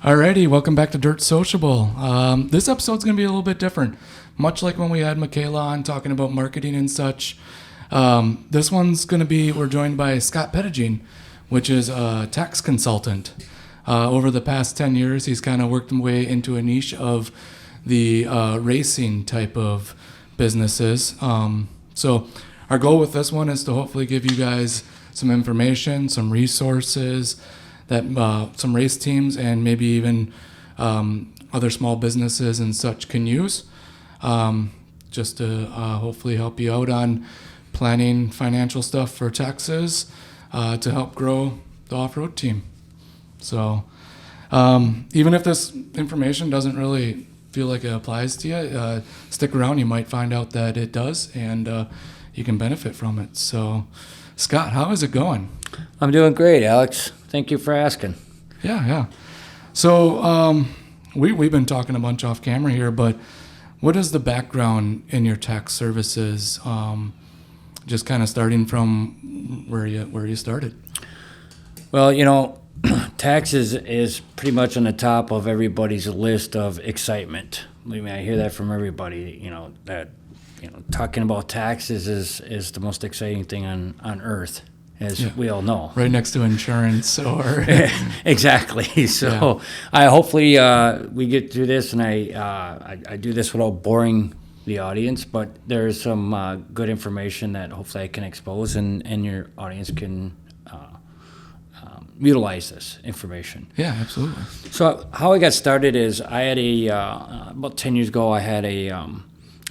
Alrighty, welcome back to Dirt Sociable. This episode's going to be a little bit different. Much like when we had Michaela on talking about marketing and such, this one's going to be, we're joined by Scott Pettigene, which is a tax consultant. Over the past 10 years, he's kind of worked his way into a niche of the racing type of businesses. So our goal with this one is to hopefully give you guys some information, some resources, that some race teams and maybe even other small businesses and such can use, just to hopefully help you out on planning financial stuff for taxes to help grow the off-road team. So even if this information doesn't really feel like it applies to you, stick around. You might find out that it does, and you can benefit from it. So, Scott, how is it going? I'm doing great, Alex. Thank you for asking. Yeah. So we've been talking a bunch off camera here, but what is the background in your tax services? Just kind of starting from where you started. Well, taxes is pretty much on the top of everybody's list of excitement. I mean, I hear that from everybody. Talking about taxes is the most exciting thing on earth, as we all know. Right next to insurance or exactly. So I hopefully we get through this, and I do this without boring the audience, but there's some good information that hopefully I can expose, and your audience can utilize this information. Yeah, absolutely. So how I got started is I had about 10 years ago, I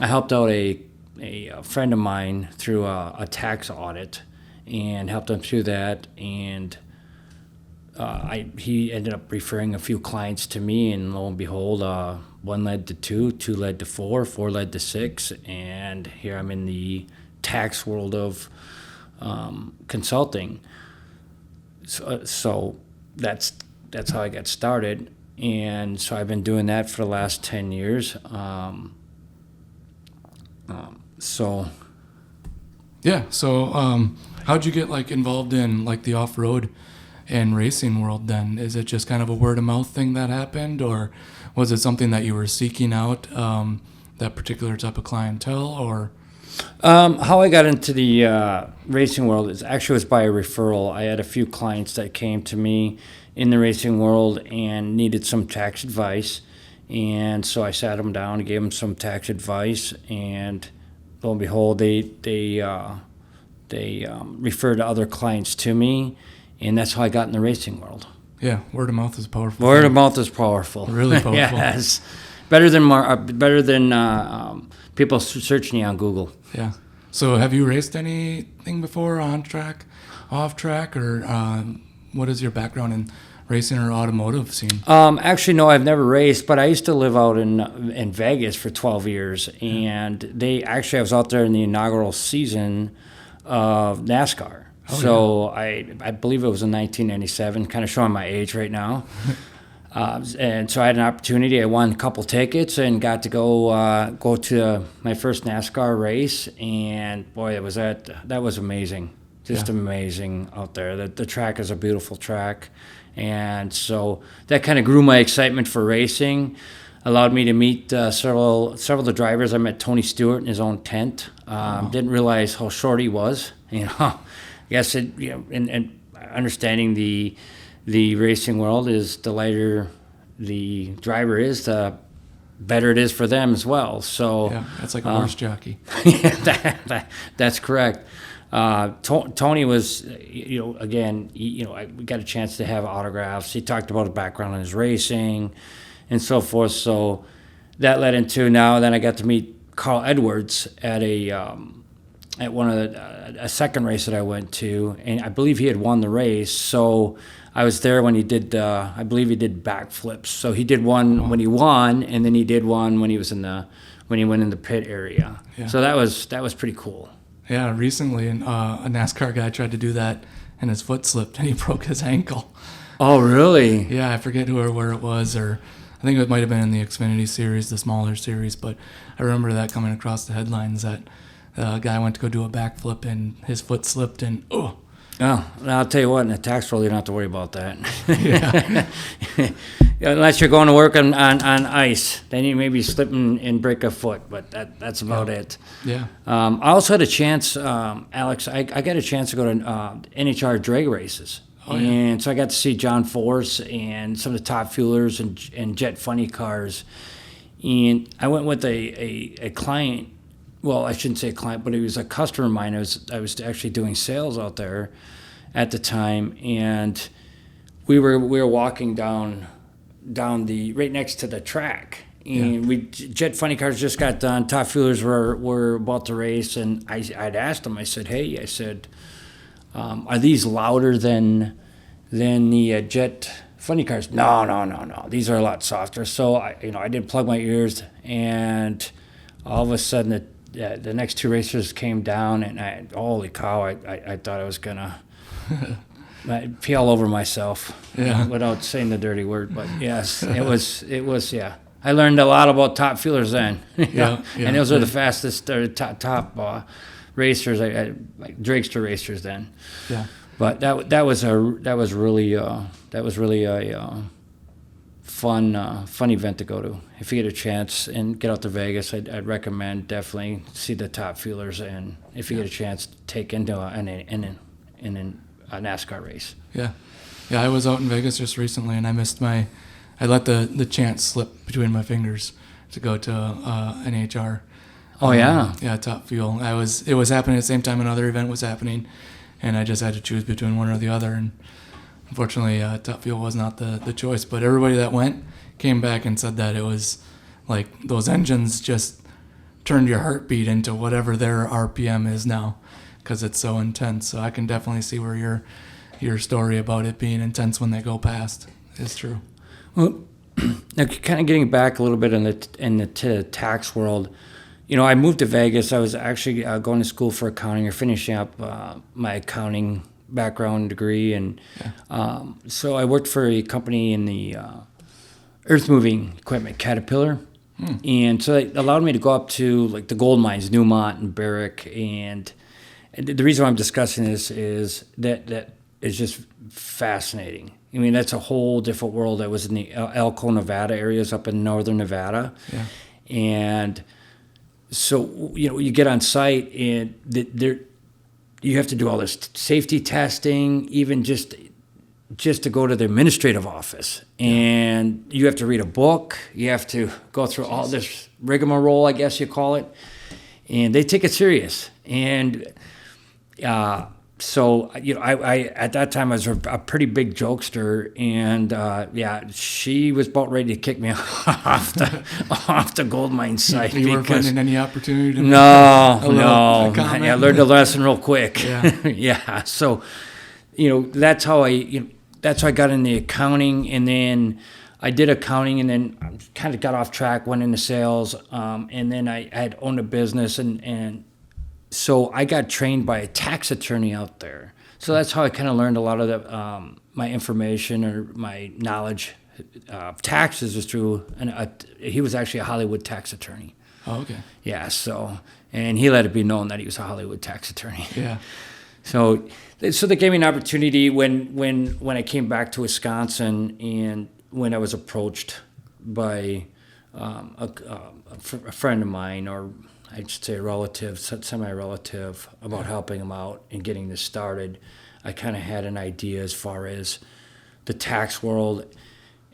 helped out a friend of mine through a tax audit, and helped him through that, and he ended up referring a few clients to me, and lo and behold, one led to two led to four led to six, and here I'm in the tax world of consulting. So that's how I got started, and so I've been doing that for the last 10 years. So how'd you get involved in the off-road and racing world then? Is it just kind of a word-of-mouth thing that happened, or was it something that you were seeking out, that particular type of clientele, or? How I got into the racing world was by a referral. I had a few clients that came to me in the racing world and needed some tax advice, and so I sat them down and gave them some tax advice, and lo and behold, they referred other clients to me, and that's how I got in the racing world. Yeah, word of mouth is powerful. Word of mouth is powerful. Really powerful. Yes, better than people searching you on Google. Yeah. So have you raced anything before, on track, off track, or what is your background in racing or automotive scene? Actually, no, I've never raced, but I used to live out in Vegas for 12 years, and I was out there in the inaugural season of NASCAR. I believe it was in 1997, kind of showing my age right now. And so I had an opportunity. I won a couple tickets and got to go to my first NASCAR race, and boy, that was amazing. Just amazing out there. The track is a beautiful track. And so that kind of grew my excitement for racing, allowed me to meet several of the drivers. I met Tony Stewart in his own tent. Didn't realize how short he was. I guess and understanding the racing world is the lighter the driver is, the better it is for them as well. So that's like a horse jockey. That's correct. Tony was, again, we got a chance to have autographs. He talked about his background in his racing and so forth. So that led into then I got to meet Carl Edwards at one of a second race that I went to, and I believe he had won the race. So I was there when he did. I believe he did backflips. So he did one when he won, and then he did one when he went in the pit area. Yeah. So that was pretty cool. Yeah, recently a NASCAR guy tried to do that, and his foot slipped, and he broke his ankle. Oh, really? Yeah, I forget who or where it was, or I think it might have been in the Xfinity series, the smaller series, but I remember that coming across the headlines that a guy went to go do a backflip, and his foot slipped, and Oh, I'll tell you what, in the tax world, you don't have to worry about that. Yeah. Unless you're going to work on ice, then you maybe slip and break a foot, but that's about it. Yeah. I also had a chance, Alex, I got a chance to go to NHR drag races. Oh, yeah. And so I got to see John Force and some of the top fuelers and Jet Funny cars. And I went with a client. Well, I shouldn't say a client, but he was a customer of mine. I was actually doing sales out there at the time, and we were walking down the right next to the track, and Jet Funny Cars just got done. Top Fuelers were about to race, and I'd asked him. I said, "Hey," I said, "Are these louder than the Jet Funny Cars?" No. These are a lot softer. So I did plug my ears, and all of a sudden the next two racers came down, and holy cow, I thought I was gonna pee all over myself, Yeah. without saying the dirty word. But yes, it was yeah. I learned a lot about top fuelers then. Yeah. And those are the fastest top racers, like dragster racers then. Yeah. But that was really a fun event to go to. If you get a chance and get out to Vegas, I'd recommend definitely see the top fuelers, and if you get a chance, take into a NASCAR race. Yeah. Yeah, I was out in Vegas just recently, and I let the chance slip between my fingers to go to NHR. Oh, yeah? Yeah, Top Fuel. It was happening at the same time another event was happening, and I just had to choose between one or the other, and unfortunately, Top Fuel was not the choice. But everybody that went came back and said that it was like those engines just turned your heartbeat into whatever their RPM is now, because it's so intense. So I can definitely see where your story about it being intense when they go past is true. Well, now kind of getting back a little bit in the tax world, I moved to Vegas. I was actually going to school for accounting, or finishing up my accounting background degree, and so I worked for a company in the earth moving equipment, Caterpillar. And so it allowed me to go up to like the gold mines, Newmont and Barrick. And the reason why I'm discussing this is that is just fascinating. I mean, that's a whole different world. I was in the Elko, Nevada areas up in northern Nevada. Yeah. And so, you get on site, and you have to do all this safety testing, even just to go to the administrative office. And you have to read a book. You have to go through all this rigmarole, I guess you call it. And they take it serious. And so, I at that time I was a pretty big jokester, and she was about ready to kick me off the gold mine site. You weren't finding any opportunity to No. I learned a lesson real quick. Yeah. Yeah. So, that's how I got in the accounting, and then I did accounting, and then kind of got off track, went into sales, and then I had owned a business, and so I got trained by a tax attorney out there. So that's how I kind of learned a lot of my information or my knowledge of taxes was through, he was actually a Hollywood tax attorney. Oh, okay. Yeah, so, and he let it be known that he was a Hollywood tax attorney. Yeah. So they gave me an opportunity when I came back to Wisconsin, and when I was approached by a friend of mine, or I should say a relative, semi-relative, about helping him out and getting this started. I kind of had an idea as far as the tax world,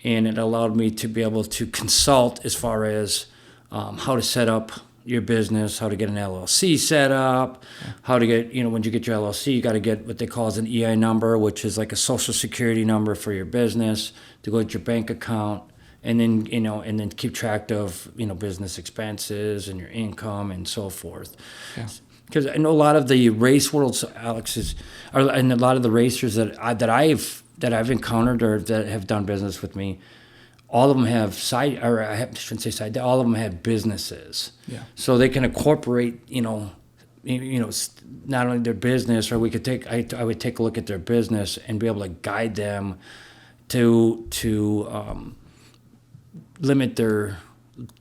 and it allowed me to be able to consult as far as how to set up your business, how to get an LLC set up, how to get, when you get your LLC, you got to get what they call as an EI number, which is like a social security number for your business, to go to your bank account, and then, and then keep track of, business expenses and your income and so forth. Yeah. Because I know a lot of the race worlds, Alex, and a lot of the racers that I've encountered or that have done business with me, all of them have all of them have businesses. Yeah. So they can incorporate, not only their business, or I would take a look at their business and be able to guide them to limit their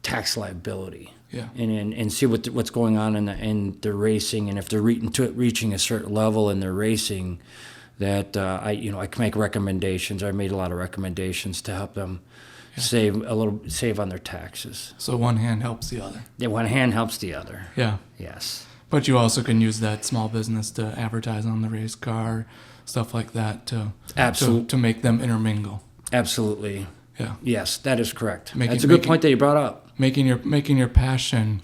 tax liability. Yeah. and see what's going on in the racing, and if they're reaching a certain level in their racing, that I can make recommendations. I made a lot of recommendations to help them save on their taxes. So one hand helps the other. Yeah, one hand helps the other. Yeah. Yes. But you also can use that small business to advertise on the race car, stuff like that, to make them intermingle. Absolutely. Yeah. Yes, that is correct. That's a good point that you brought up. Making your passion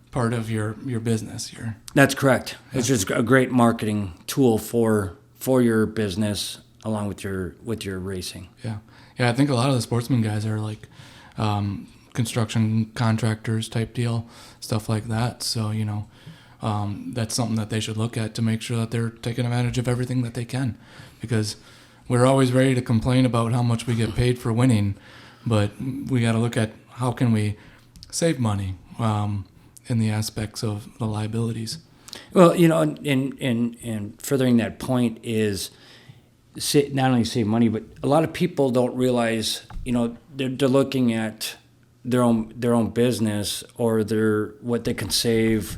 part of your business. That's correct. Yeah. It's just a great marketing tool for your business along with your racing. Yeah. Yeah, I think a lot of the sportsman guys are like construction contractors type deal, stuff like that. So, that's something that they should look at to make sure that they're taking advantage of everything that they can, because we're always ready to complain about how much we get paid for winning, but we got to look at how can we save money in the aspects of the liabilities. Well, and furthering that point is not only save money, but a lot of people don't realize, they're looking at their own business or what they can save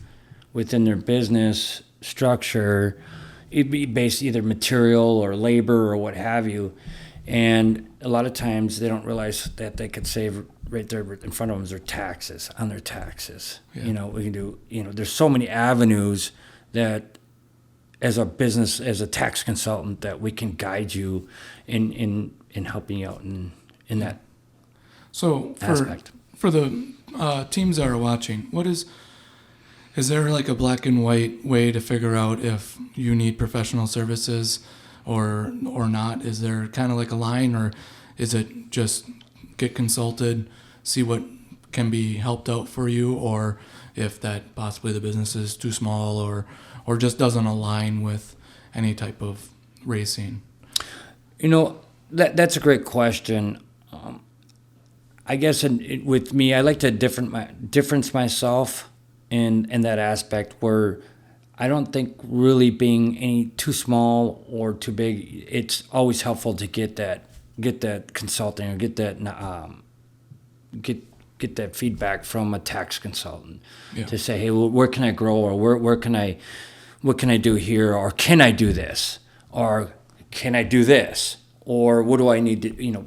within their business structure, it'd be based either material or labor or what have you. And a lot of times they don't realize that they could save right there in front of them their taxes. Yeah. We can do, there's so many avenues that as a business, as a tax consultant, that we can guide you in helping you out in that aspect. For the teams that are watching, is there like a black and white way to figure out if you need professional services or not? Is there kind of like a line, or is it just get consulted, see what can be helped out for you, or if that possibly the business is too small or just doesn't align with any type of racing? That's a great question. I guess with me, I like to difference myself in that aspect where I don't think really being any too small or too big. It's always helpful to get that consulting or get that feedback from a tax consultant to say, hey, well, where can I grow, or what can I do here, or can I do this, or can I do this, or what do I need to,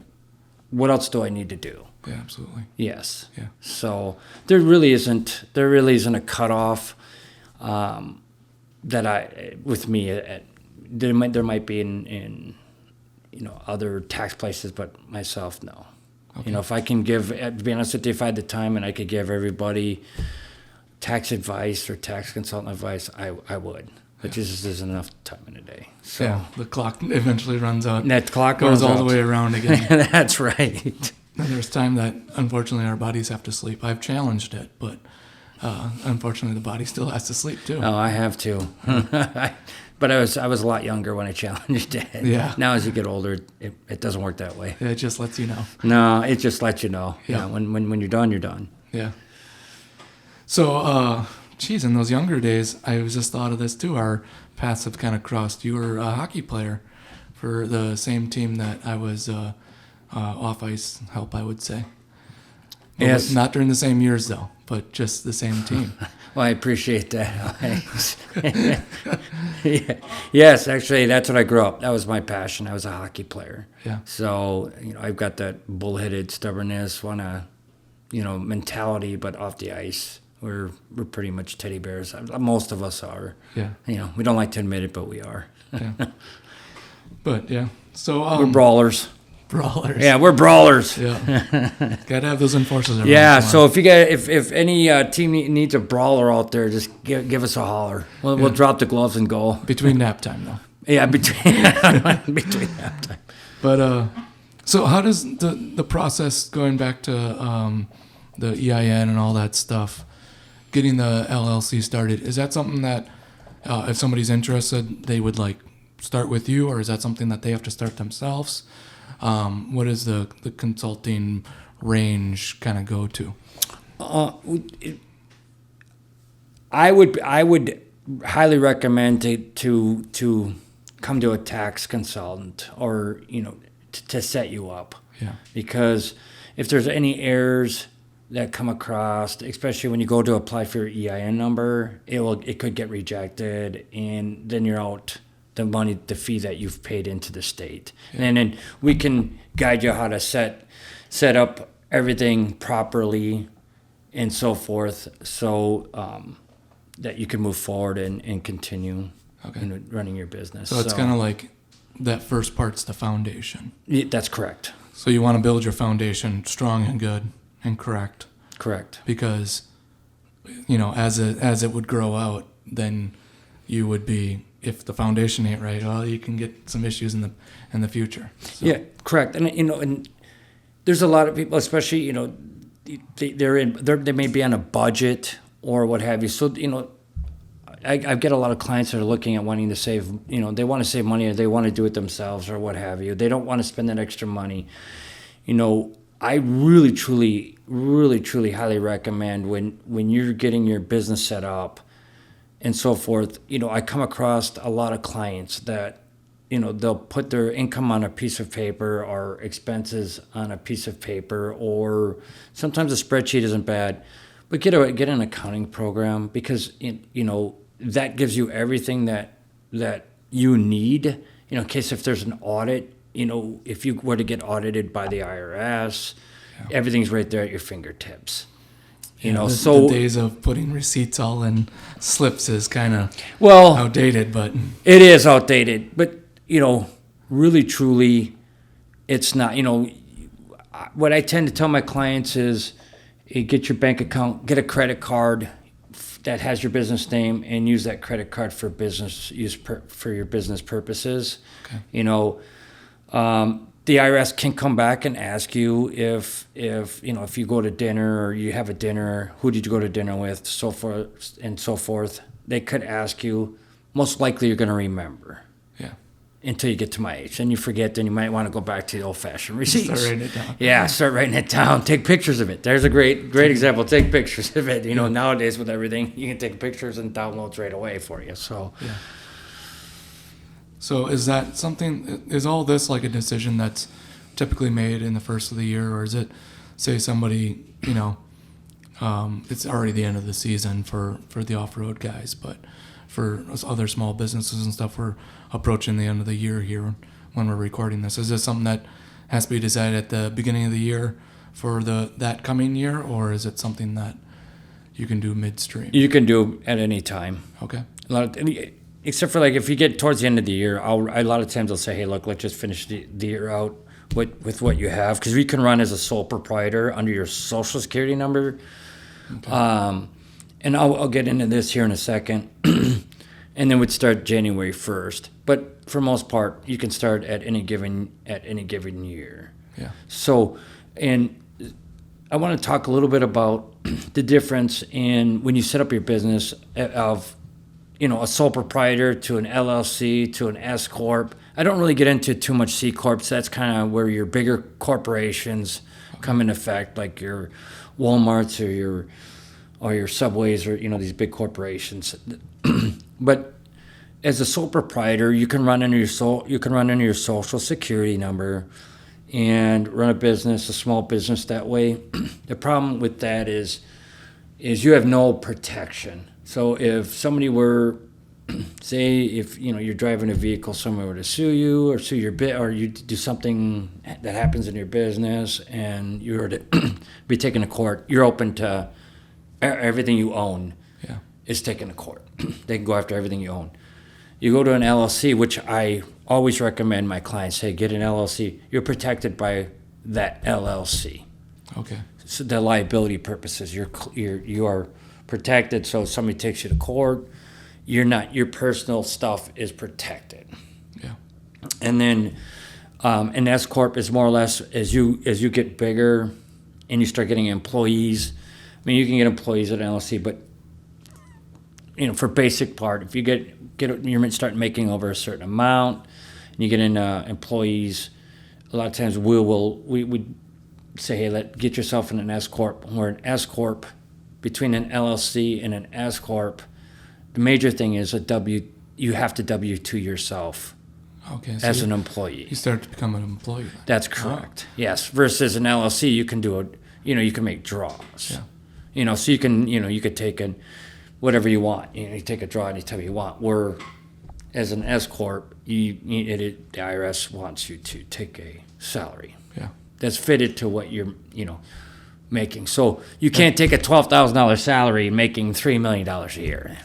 what else do I need to do? Yeah, absolutely. Yes. Yeah. So there really isn't a cutoff with me. There might be in other tax places, but myself, no. Okay. If I can to be honest with you, if I had the time and I could give everybody tax advice or tax consultant advice, I would. But just isn't enough time in a day. So yeah, the clock eventually runs out. That clock goes all the way around again. That's right. And there's time that, unfortunately, our bodies have to sleep. I've challenged it, but unfortunately, the body still has to sleep, too. Oh, I have to. But I was a lot younger when I challenged it. Yeah. Now, as you get older, it doesn't work that way. It just lets you know. No, it just lets you know. Yeah. When you're done, you're done. Yeah. So, in those younger days, I was just thought of this, too. Our paths have kind of crossed. You were a hockey player for the same team that I was off-ice help, I would say. Yes. Not during the same years, though, but just the same team. Well, I appreciate that. Yes, actually, that's what I grew up. That was my passion. I was a hockey player. Yeah. So, I've got that bullheaded stubbornness, mentality, but off the ice, we're pretty much teddy bears. Most of us are. Yeah. We don't like to admit it, but we are. Yeah. But, yeah. So we're brawlers. Brawlers. Yeah, we're brawlers. Yeah. Gotta have those enforcers. Yeah. So if any team needs a brawler out there, just give us a holler. We'll drop the gloves and go. Between nap time, though. Yeah, between nap time. But so how does the process, going back to the EIN and all that stuff, getting the LLC started, is that something that if somebody's interested, they would start with you, or is that something that they have to start themselves? What is the consulting range kind of go to? I would highly recommend to come to a tax consultant, or to set you up. Yeah. Because if there's any errors that come across, especially when you go to apply for your EIN number, it could get rejected, and then you're out the fee that you've paid into the state. Yeah. And then we can guide you how to set up everything properly and so forth, so that you can move forward and continue running your business. So it's kind of like that first part's the foundation. Yeah, that's correct. So you want to build your foundation strong and good and correct. Correct. Because, you know, as it would grow out, then you would be, if the foundation ain't right, well, you can get some issues in the future. So. Yeah, correct. And you know, and there's a lot of people, especially, you know, they may be on a budget or what have you. So, you know, I get a lot of clients that are looking at wanting to save, you know, they want to save money or they want to do it themselves or what have you. They don't want to spend that extra money. You know, I really, truly highly recommend when you're getting your business set up and so forth, you know, I come across a lot of clients that, you know, they'll put their income on a piece of paper or expenses on a piece of paper, or sometimes a spreadsheet isn't bad, but get an accounting program, because you know, that gives you everything that you need, you know, in case if there's an audit, you know, if you were to get audited by the IRS, everything's right there at your fingertips. You know, so the days of putting receipts all in slips is kind of outdated, but it is outdated. But you know, really, truly, it's not. You know, what I tend to tell my clients is, get your bank account, get a credit card that has your business name, and use that credit card for business use for your business purposes. Okay. You know, the IRS can come back and ask you if you know, if you go to dinner or you have a dinner, who did you go to dinner with, so forth and so forth. They could ask you. Most likely, you're going to remember. Yeah. Until you get to my age, then you forget. Then you might want to go back to the old-fashioned receipts. Start writing it down. Yeah, start writing it down. Take pictures of it. There's a great example. Take pictures of it. You know, nowadays with everything, you can take pictures and downloads right away for you. So. Yeah. So is that something? Is all this like a decision that's typically made in the first of the year, or is it, say, somebody, you know, it's already the end of the season for the off-road guys, but for other small businesses and stuff, we're approaching the end of the year here when we're recording this. Is this something that has to be decided at the beginning of the year for that coming year, or is it something that you can do midstream? You can do at any time. Okay. Except for like if you get towards the end of the year, a lot of times I'll say, hey, look, let's just finish the year out with what you have, because we can run as a sole proprietor under your social security number. Okay. And I'll get into this here in a second. And then we'd start January 1st. But for most part, you can start at any given year. Yeah. So, and I want to talk a little bit about the difference in when you set up your business of, you know, a sole proprietor to an LLC to an S corp. I don't really get into too much C corps. That's kind of where your bigger corporations come into effect, like your Walmarts or your Subways, or, you know, these big corporations. But as a sole proprietor, you can run under your social security number and run a small business that way. The problem with that is you have no protection. So if somebody were, say, if you know you're driving a vehicle, someone were to sue you or sue your or you do something that happens in your business and you were to be taken to court, you're open to everything you own. Yeah. Is taken to court. They can go after everything you own. You go to an LLC, which I always recommend my clients, hey, get an LLC. You're protected by that LLC. Okay. So the liability purposes, you are protected. So if somebody takes you to court, your personal stuff is protected. Yeah. And then an S corp is more or less as you get bigger and you start getting employees. I mean, you can get employees at an LLC, but you know, for basic part, if you you start making over a certain amount, and you get in employees, a lot of times we would say, hey, get yourself in an S corp. Or an S corp, between an LLC and an S corp, the major thing is you have to W-2 yourself. Okay. So as an employee. You start to become an employee. That's correct. Oh. Yes. Versus an LLC, you can do it. you can make draws. Yeah. So you could take whatever you want. You take a draw anytime you want. Where as an S corp, the IRS wants you to take a salary. Yeah. That's fitted to what you're making. So you can't take a $12,000 salary making $3 million a year.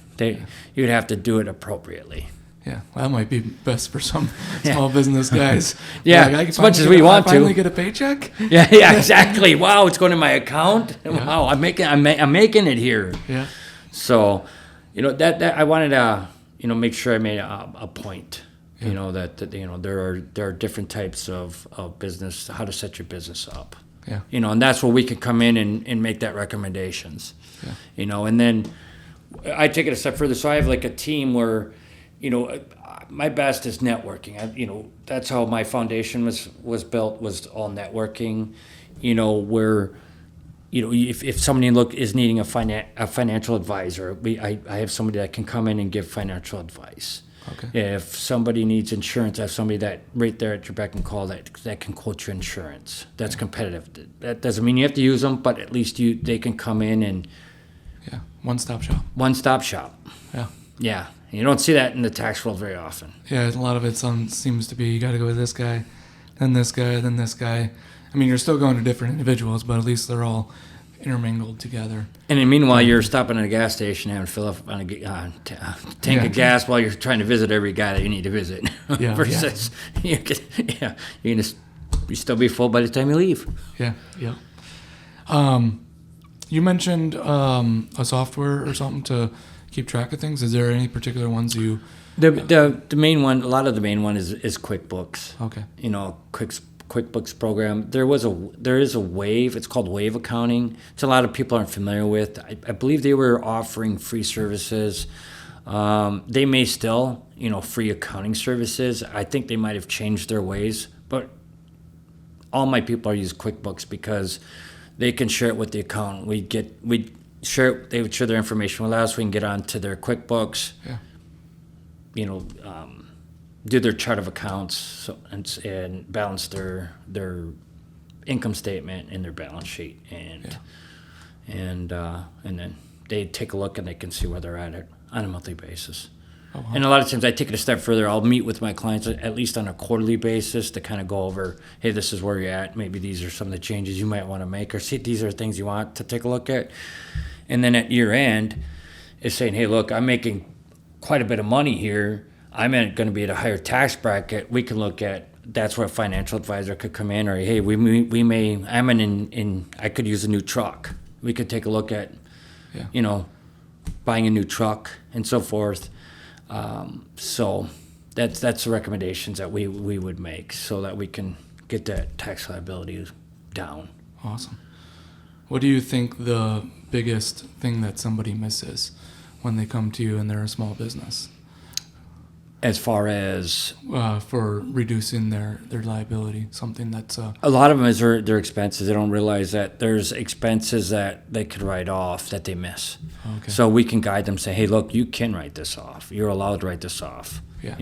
You'd have to do it appropriately. Yeah, well, that might be best for some small business guys. Yeah, as much as we want to. Finally get a paycheck. Yeah, exactly. Wow, it's going to my account. Yeah. Wow, I'm making it here. Yeah. So, that I wanted to make sure I made a point. Yeah. That there are different types of business, how to set your business up. Yeah. And that's where we can come in and make that recommendations. Yeah. And then I take it a step further. So I have like a team where, my best is networking. That's how my foundation was built, was all networking. Where, if somebody is needing a financial advisor, I have somebody that can come in and give financial advice. Okay. If somebody needs insurance, I have somebody that right there at your beck and call that can quote you insurance. That's competitive. That doesn't mean you have to use them, but at least they can come in and one-stop shop. One-stop shop. Yeah. Yeah. You don't see that in the tax world very often. Yeah, a lot of it seems to be you got to go with this guy, then this guy, then this guy. I mean, you're still going to different individuals, but at least they're all intermingled together. And then meanwhile, you're stopping at a gas station and fill up on a tank of gas while you're trying to visit every guy that you need to visit. Yeah, Versus, you still be full by the time you leave. Yeah, yeah. You mentioned a software or something to keep track of things. Is there any particular ones you? The main one, a lot of the main one is QuickBooks. Okay. QuickBooks program. There is a Wave. It's called Wave Accounting. It's a lot of people aren't familiar with. I believe they were offering free services. They may still, free accounting services. I think they might have changed their ways, but all my people are using QuickBooks because they can share it with the accountant. They would share their information with us. We can get onto their QuickBooks. Yeah. Do their chart of accounts and balance their income statement and their balance sheet, and then they take a look and they can see where they're at on a monthly basis. Oh, wow. And a lot of times I take it a step further. I'll meet with my clients at least on a quarterly basis to kind of go over, hey, this is where you're at. Maybe these are some of the changes you might want to make, or see these are things you want to take a look at. And then at year end, is saying, hey, look, I'm making quite a bit of money here. I'm going to be at a higher tax bracket. We can look at, that's where a financial advisor could come in, or hey, I could use a new truck. We could take a look at, buying a new truck and so forth. So that's the recommendations that we would make so that we can get that tax liability down. Awesome. What do you think the biggest thing that somebody misses when they come to you and they're a small business? As far as for reducing their liability, something that's a lot of them is their expenses. They don't realize that there's expenses that they could write off that they miss. Okay. So we can guide them, say, hey, look, you can write this off. You're allowed to write this off. Yeah.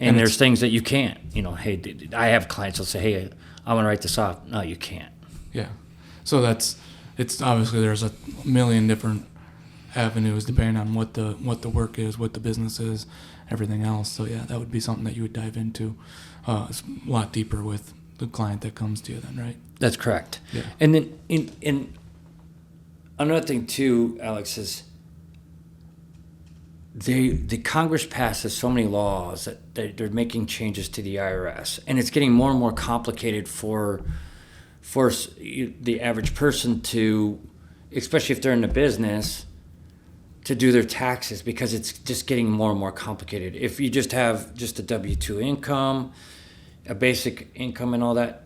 And there's things that you can't. Hey, I have clients that say, hey, I want to write this off. No, you can't. Yeah. So it's obviously there's a million different avenues depending on what the work is, what the business is, everything else. So yeah, that would be something that you would dive into a lot deeper with the client that comes to you then, right? That's correct. Yeah. And then in another thing too, Alex, is the Congress passes so many laws that they're making changes to the IRS, and it's getting more and more complicated for the average person to, especially if they're in the business, to do their taxes, because it's just getting more and more complicated. If you just have just a W-2 income, a basic income and all that,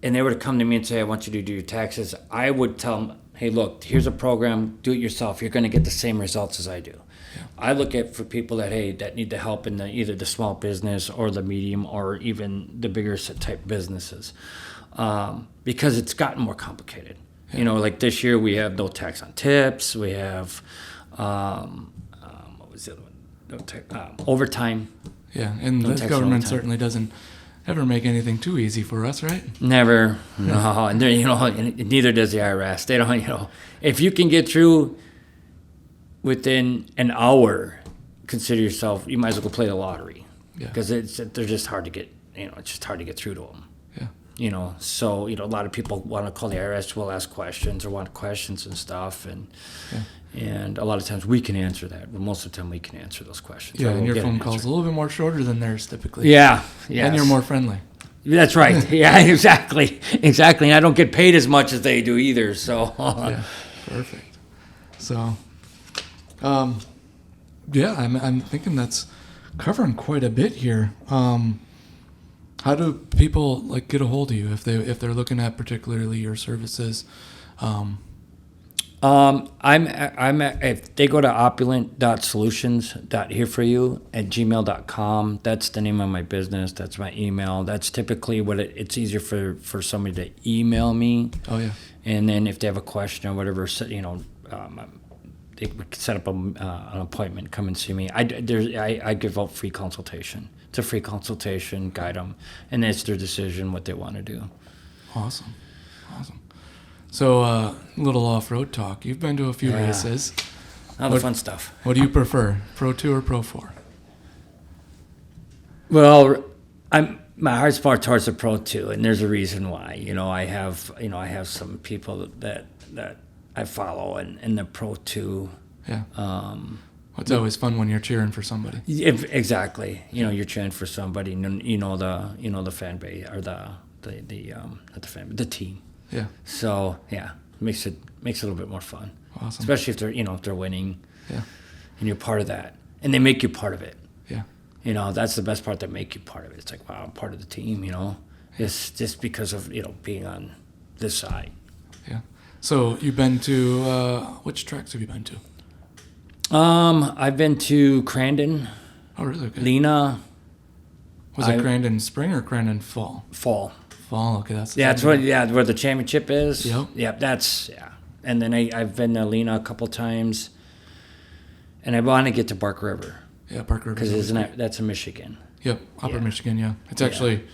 and they were to come to me and say, I want you to do your taxes, I would tell them, hey, look, here's a program, do it yourself. You're going to get the same results as I do. Yeah. I look at for people that need the help in either the small business or the medium or even the bigger type businesses, because it's gotten more complicated. Yeah. Like this year we have no tax on tips. We have what was the other one? Overtime. Yeah, and the government certainly doesn't ever make anything too easy for us, right? Never. No. And and neither does the IRS. They don't, if you can get through within an hour, consider yourself, you might as well go play the lottery. Yeah. Because they're just hard to get, it's just hard to get through to them. Yeah. So, a lot of people want to call the IRS, will ask questions or want questions and stuff. And a lot of times we can answer that. But most of the time we can answer those questions. Yeah, Or and we'll your get an phone call's answer. a little bit more shorter than theirs typically. Yeah. Yes. And you're more friendly. That's right. Yeah, exactly. Exactly. And I don't get paid as much as they do either. So, Yeah, perfect. So, yeah, I'm thinking that's covering quite a bit here. How do people get a hold of you if they're looking at particularly your services? if they go to opulent.solutions.hereforyou@gmail.com, that's the name of my business. That's my email. That's typically what it's easier for somebody to email me. Oh yeah. And then if they have a question or whatever, they can set up an appointment, come and see me. I give out free consultation. It's a free consultation, guide them, and it's their decision what they want to do. Awesome. So, little off-road talk. You've been to a few Yeah. races. All the fun stuff. What do you prefer, Pro 2 or Pro 4? Well, my heart's far towards the Pro 2, and there's a reason why. I have some people that I follow in the Pro 2. Yeah. It's always fun when you're cheering for somebody. Exactly. You're cheering for somebody, and the fan base or not the fan, the team. Yeah. So yeah, makes it a little bit more fun. Awesome. Especially if they're winning. Yeah. And you're part of that, and they make you part of it. Yeah. That's the best part. They make you part of it. It's like, wow, I'm part of the team. It's just because of being on this side. Yeah. So you've been to which tracks have you been to? I've been to Crandon, Oh, really? Okay. Lena, Was it Crandon spring or Crandon fall? Fall. Fall. Okay, that's the Yeah, same. where the championship is. Yep. Yep. And then I've been to Lena a couple times, and I want to get to Bark River Yeah, Parker. because that's in Michigan. Yep, Upper Yeah. Michigan. Yeah, it's actually,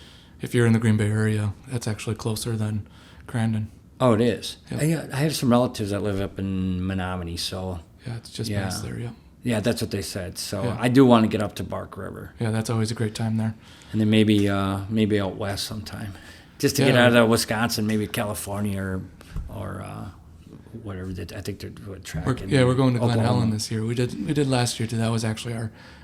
if you're in the Green Bay area, that's actually closer than Crandon. Oh, it is. Yep. I have some relatives that live up in Menominee, so Yeah, it's just Yeah. past there. Yeah. yeah, that's what they said. So Yeah. I do want to get up to Bark River, Yeah, that's always a great time there. and then maybe out west sometime, just to get Yeah. out of Wisconsin, maybe California or whatever. I think they're doing track. We're going to Glen Oklahoma. Helen this year. We did last year too. That was actually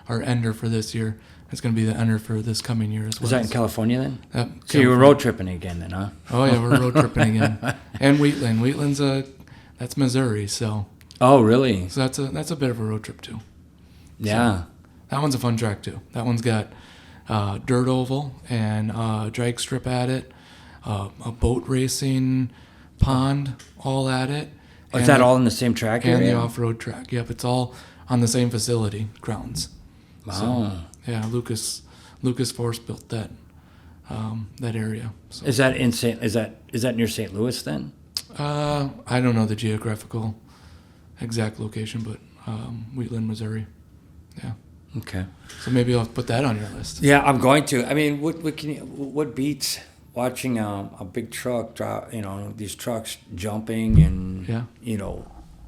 our ender for this year. It's going to be the ender for this coming year as well. Was that in California then? Yep, So you were road tripping again then, huh? Oh yeah, we're road tripping again. And Wheatland. Wheatland's that's Missouri, so Oh, really? that's a bit of a road trip too. Yeah. That one's a fun track too. That one's got dirt oval and drag strip at it, a boat racing pond all at it. Oh, is and that the- all in the same track And area? the off-road track. Yep, it's all on the same facility grounds. Wow. Yeah, Lucas Force built that area. So Is that in is that near St. Louis then? I don't know the geographical exact location, but Wheatland, Missouri. Yeah. Okay. So maybe I'll put that on your list. Yeah, I'm going to. I mean, what beats watching a big truck drop? These trucks jumping and Yeah.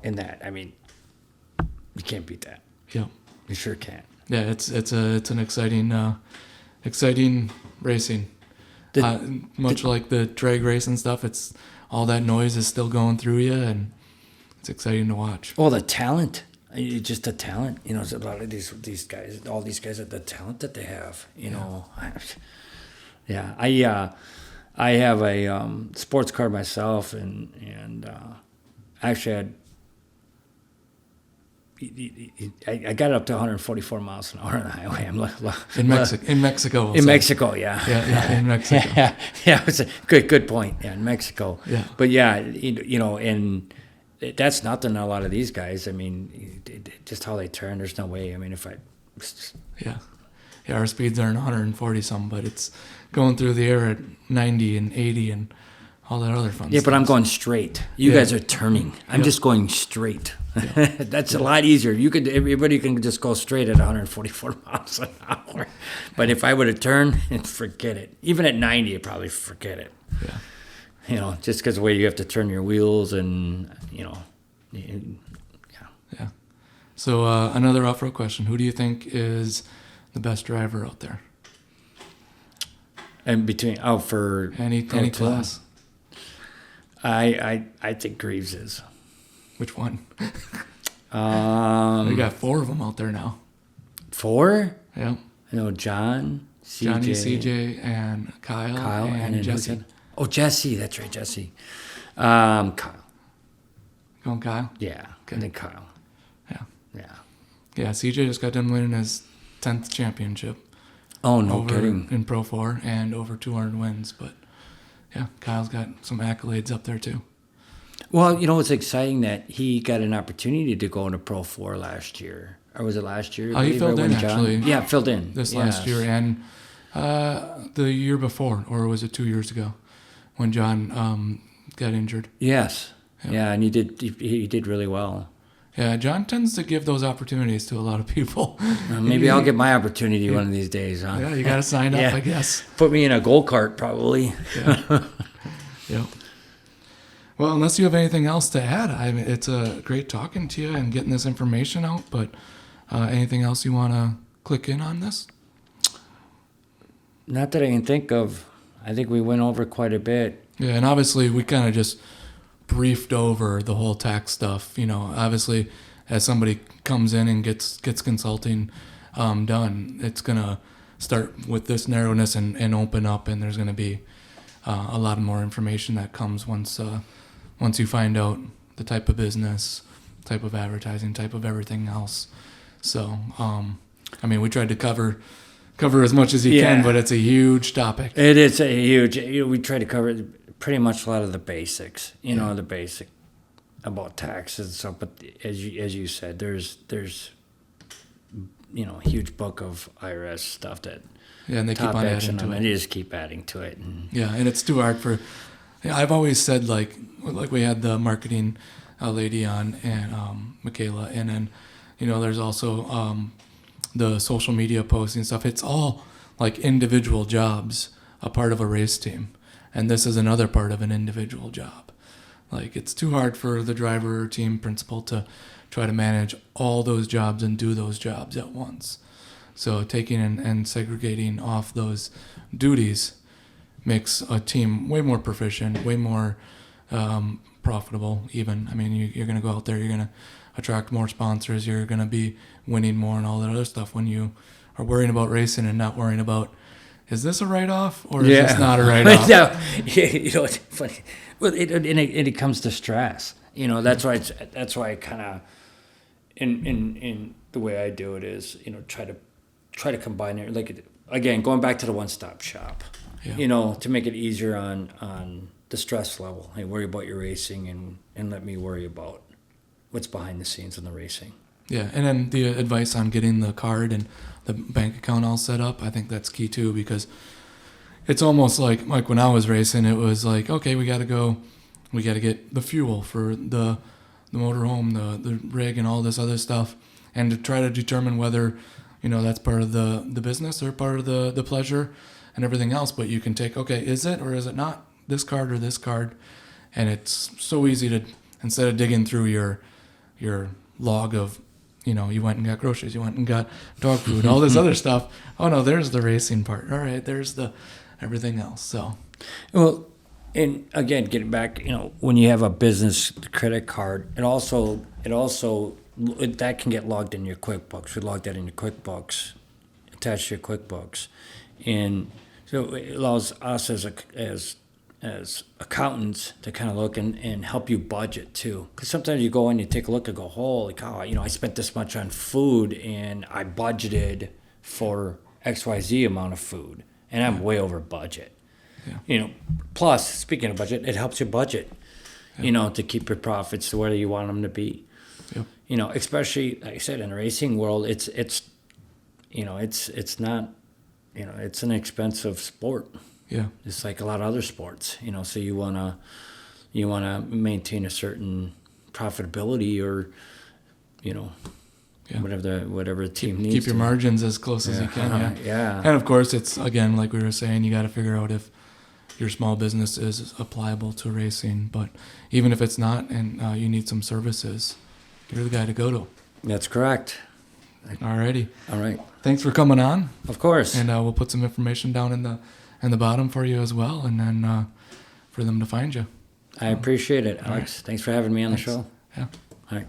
in that. I mean, you can't beat that. Yep. You sure can't. Yeah, it's an exciting racing. Much like the drag race and stuff, it's all that noise is still going through you, and it's exciting to watch. Well, the talent. Just the talent. It's a lot of these guys. All these guys are the talent that they have. Yeah. I have a sports car myself, and actually I got it up to 144 miles an hour on the highway. In Mexico. We'll In say. Mexico, yeah. Yeah, in Mexico. Yeah, it's a good point. Yeah, in Mexico. Yeah. But yeah, and that's nothing. A lot of these guys. I mean, just how they turn. There's no way. I mean, Yeah, our speeds aren't 140 some, but it's going through the air at 90 and 80 and all that other fun Yeah, stuff. but I'm going straight. You Yeah. guys are turning. I'm just going straight. That's a lot easier. Everybody can just go straight at 144 miles an hour. But if I were to turn, forget it. Even at 90, you probably forget it. Yeah. You know, just because the way you have to turn your wheels and, yeah. Yeah. So another off-road question. Who do you think is the best driver out there? And for Any Pro Tour, class. I think Greaves is. Which one? We got 4 of them out there now. 4? Yeah. I know John, CJ, Johnny, CJ, and Kyle and Jesse. Oh, Jesse. That's right, Jesse. Kyle. Going Kyle? Yeah. Okay. And then Kyle. Yeah. Yeah. Yeah, CJ just got done winning his 10th championship. Oh, no over kidding. in Pro 4 and over 200 wins. But, yeah, Kyle's got some accolades up there, too. Well, it's exciting that he got an opportunity to go into Pro 4 last year. Or was it last year? He filled in, actually. Yeah, filled in. This last year and the year before, or was it 2 years ago, when John got injured. Yes. Yep. Yeah, and he did really well. Yeah, John tends to give those opportunities to a lot of people. Maybe I'll get my opportunity one of these days, huh? Yeah, you got to sign up, Yeah. I guess. Put me in a goal cart, probably. Yeah. Yep. Well, unless you have anything else to add, I mean, it's great talking to you and getting this information out. But anything else you want to click in on this? Not that I can think of. I think we went over quite a bit. Yeah, and obviously we kind of just briefed over the whole tax stuff. Obviously, as somebody comes in and gets consulting done, it's gonna start with this narrowness and open up, and there's gonna be a lot more information that comes once you find out the type of business, type of advertising, type of everything else. So, we tried to cover as much as you can, but it's a huge topic. It is a huge. We try to cover pretty much a lot of the basics. The basic about taxes and stuff. But as you said, there's a huge book of IRS stuff that. Yeah, and they keep on adding to it. They just keep adding to it. Yeah, and it's too hard for. I've always said like we had the marketing lady on and Michaela, and then there's also the social media posting stuff. It's all like individual jobs, a part of a race team, and this is another part of an individual job. Like it's too hard for the driver or team principal to try to manage all those jobs and do those jobs at once. So taking and segregating off those duties makes a team way more proficient, way more profitable even. You're going to go out there, you're going to attract more sponsors, you're going to be winning more and all that other stuff when you are worrying about racing and not worrying about, is this a write-off or is this not a write-off? Yeah, it's funny. Well, it comes to stress. That's why I kind of, in the way I do it is, try to combine it. Like, again, going back to the one-stop shop, to make it easier on the stress level. Hey, worry about your racing and let me worry about what's behind the scenes in the racing. Yeah, and then the advice on getting the card and the bank account all set up, I think that's key too, because it's almost like when I was racing, it was like, okay, we got to get the fuel for the motorhome, the rig and all this other stuff, and to try to determine whether, that's part of the business or part of the pleasure and everything else. But you can take, okay, is it or is it not this card or this card? And it's so easy to, instead of digging through your log of, you went and got groceries, you went and got dog food, all this other stuff. Oh no, there's the racing part. All right, there's the everything else. So, well, and again, getting back, when you have a business credit card, it also that can get logged in your QuickBooks. We log that in your QuickBooks, attached to your QuickBooks, and so it allows us as accountants to kind of look and help you budget too. Because sometimes you go in, you take a look and go, holy cow, I spent this much on food and I budgeted for XYZ amount of food and I'm way over budget. Yeah. Plus, speaking of budget, it helps you budget, to keep your profits to where you want them to be. Yep. Especially, like I said, in the racing world, it's not, it's an expensive sport. Yeah. It's like a lot of other sports, so you wanna maintain a certain profitability, or Yeah. whatever the team needs. Keep your margins as close as you can. Yeah. Yeah. And of course, it's again like we were saying, you got to figure out if your small business is applicable to racing. But even if it's not, and you need some services, you're the guy to go to. That's correct. Alrighty. All right. Thanks for coming on, Of course. and we'll put some information down in the bottom for you as well, and then for them to find you. I appreciate it, Alex. Thanks for having me on the show. Yeah. All right.